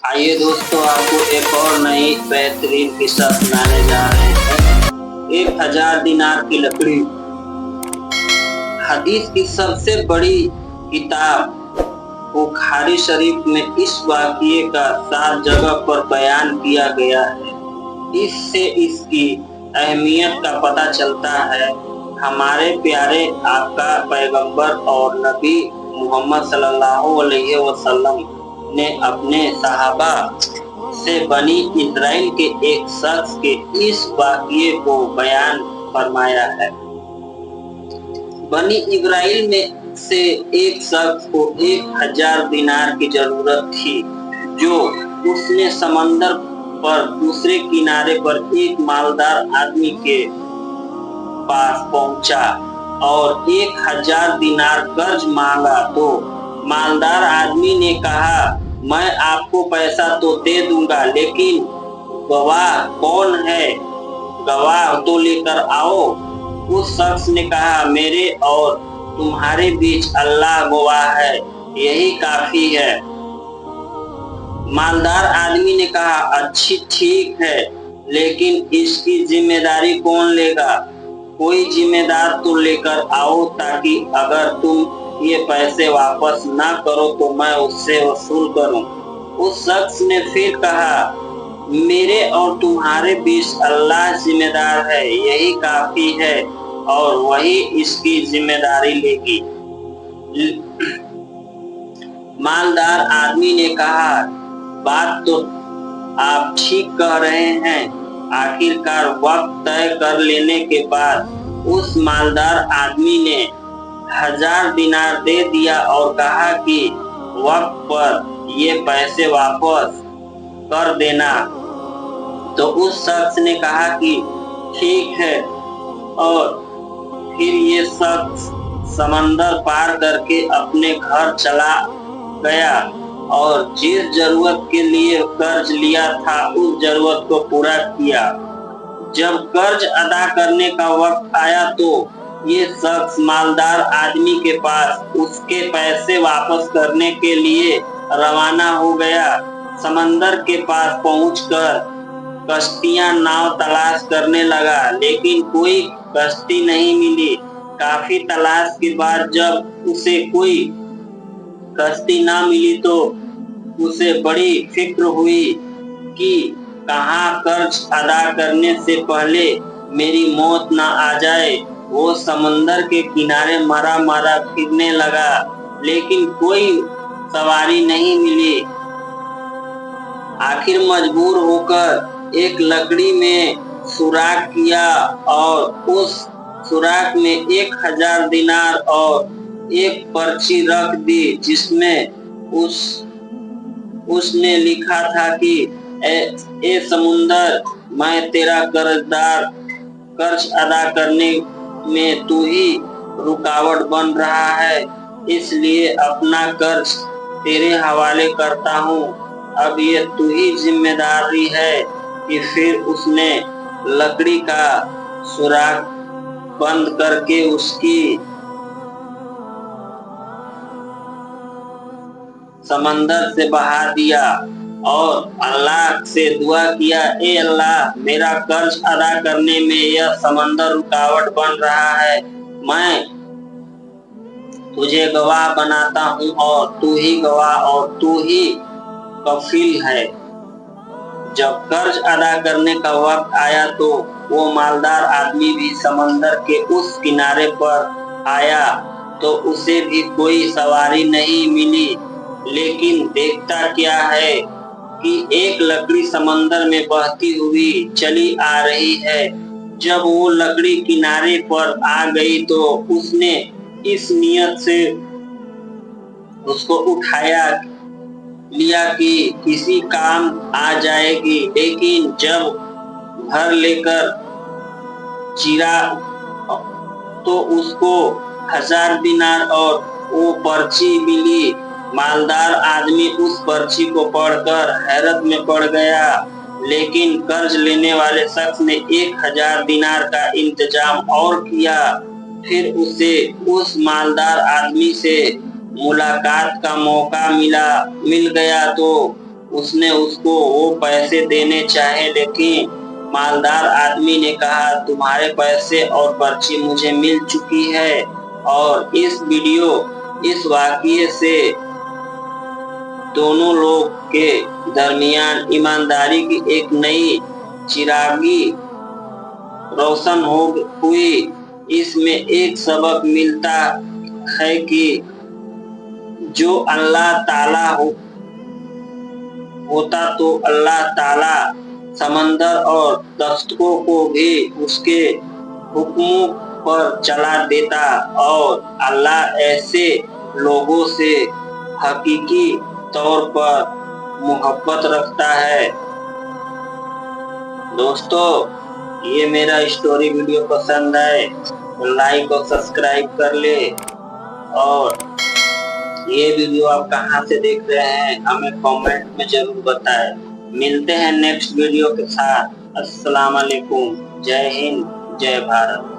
आइए दोस्तों, आपको एक और नई बेहतरीन किस्सा सुनाने जा रहे हैं। 1000 दिनार की लकड़ी। हदीस की सबसे बड़ी किताब बुखारी शरीफ में इस वाक़ये का 7 जगह पर बयान किया गया है। इससे इसकी अहमियत का पता चलता है। हमारे प्यारे आका पैगंबर और नबी मोहम्मद सल्लल्लाहु अलैहि वसल्लम ने अपने सहाबा से बनी इस्राइल के एक शख्स के इस वाक़ये को बयान फरमाया है। बनी इस्राइल में से एक शख्स को 1000 दिनार की जरूरत थी, जो उसने समंदर पर दूसरे किनारे पर एक मालदार आदमी के पास पहुंचा और 1000 दिनार कर्ज मांगा तो मालदार आदमी ने कहा, मैं आपको पैसा तो दे दूंगा, लेकिन गवाह कौन है? गवाह तो लेकर आओ। उस शख्स ने कहा, मेरे और तुम्हारे बीच अल्लाह गवाह है, यही काफी है। मालदार आदमी ने कहा, अच्छी ठीक है, लेकिन इसकी जिम्मेदारी कौन लेगा? कोई जिम्मेदार तो लेकर आओ, ताकि अगर तुम ये पैसे वापस ना करो तो मैं उससे वसूल करूं। उस शख्स ने फिर कहा, मेरे और तुम्हारे बीच अल्लाह जिम्मेदार है, यही काफी है, और वही इसकी जिम्मेदारी लेगी। मालदार आदमी ने कहा, बात तो आप ठीक कह रहे हैं। आखिरकार वक्त तय कर लेने के बाद उस मालदार आदमी ने 1000 दिनार दे दिया और कहा कि वक्त पर ये पैसे वापस कर देना। तो उस शख्स ने कहा कि ठीक है, और फिर ये शख्स समंदर पार करके अपने घर चला गया और जिस जरूरत के लिए कर्ज लिया था उस जरूरत को पूरा किया। जब कर्ज अदा करने का वक्त आया तो ये शख्स मालदार आदमी के पास उसके पैसे वापस करने के लिए रवाना हो गया। समंदर के पास पहुंचकर कश्तियां नाव तलाश करने लगा, लेकिन कोई कश्ती नहीं मिली। काफी तलाश के बाद जब उसे कोई कश्ती ना मिली तो उसे बड़ी फिक्र हुई कि कहाँ कर्ज अदा करने से पहले मेरी मौत ना आ जाए। वो समंदर के किनारे मरा मरा फिरने लगा, लेकिन कोई सवारी नहीं मिली। आखिर मजबूर होकर एक लकड़ी में सुराख किया और उस सुराख में 1000 दिनार और एक पर्ची रख दी, जिसमें उसने लिखा था कि ए समुंदर, मैं तेरा कर्जदार, कर्ज अदा करने में तू ही रुकावट बन रहा है, इसलिए अपना कर्ज तेरे हवाले करता हूँ। अब ये तू ही जिम्मेदारी है कि फिर उसने लकड़ी का सुराख बंद करके उसकी समंदर से बहा दिया और अल्लाह से दुआ किया, ए अल्लाह, मेरा कर्ज अदा करने में यह समंदर रुकावट बन रहा है। मैं तुझे गवाह बनाता हूँ और तू ही गवाह और तू ही कफील है। जब कर्ज अदा करने का वक्त आया तो वो मालदार आदमी भी समंदर के उस किनारे पर आया, तो उसे भी कोई सवारी नहीं मिली। लेकिन देखता क्या है कि एक लकड़ी समंदर में बहती हुई चली आ रही है। जब वो लकड़ी किनारे पर आ गई तो उसने इस नियत से उसको उठाया लिया कि किसी काम आ जाएगी, लेकिन जब घर लेकर चिरा तो उसको 1000 दिनार और वो पर्ची मिली। मालदार आदमी उस पर्ची को पढ़कर हैरत में पड़ गया, लेकिन कर्ज लेने वाले शख्स ने 1000 दिनार का इंतजाम और किया। फिर उसे उस मालदार आदमी से मुलाकात का मौका मिल गया तो उसने उसको वो पैसे देने चाहे, लेकिन मालदार आदमी ने कहा, तुम्हारे पैसे और पर्ची मुझे मिल चुकी है। और इस वाकये से दोनों लोग के दरमियान ईमानदारी की एक नई चिरागी रोशन हुई। इसमें एक सबक मिलता है कि जो अल्लाह ताला होता तो अल्लाह ताला समंदर और दस्तकों को भी उसके हुक्मों पर चला देता, और अल्लाह ऐसे लोगों से हकीकी तौर पर मोहब्बत रखता है। दोस्तों, ये मेरा स्टोरी वीडियो पसंद है तो लाइक और सब्सक्राइब कर ले, और ये वीडियो आप कहाँ से देख रहे हैं हमें कमेंट में जरूर बताएं। मिलते हैं नेक्स्ट वीडियो के साथ। अस्सलाम वालेकुम। जय हिंद, जय भारत।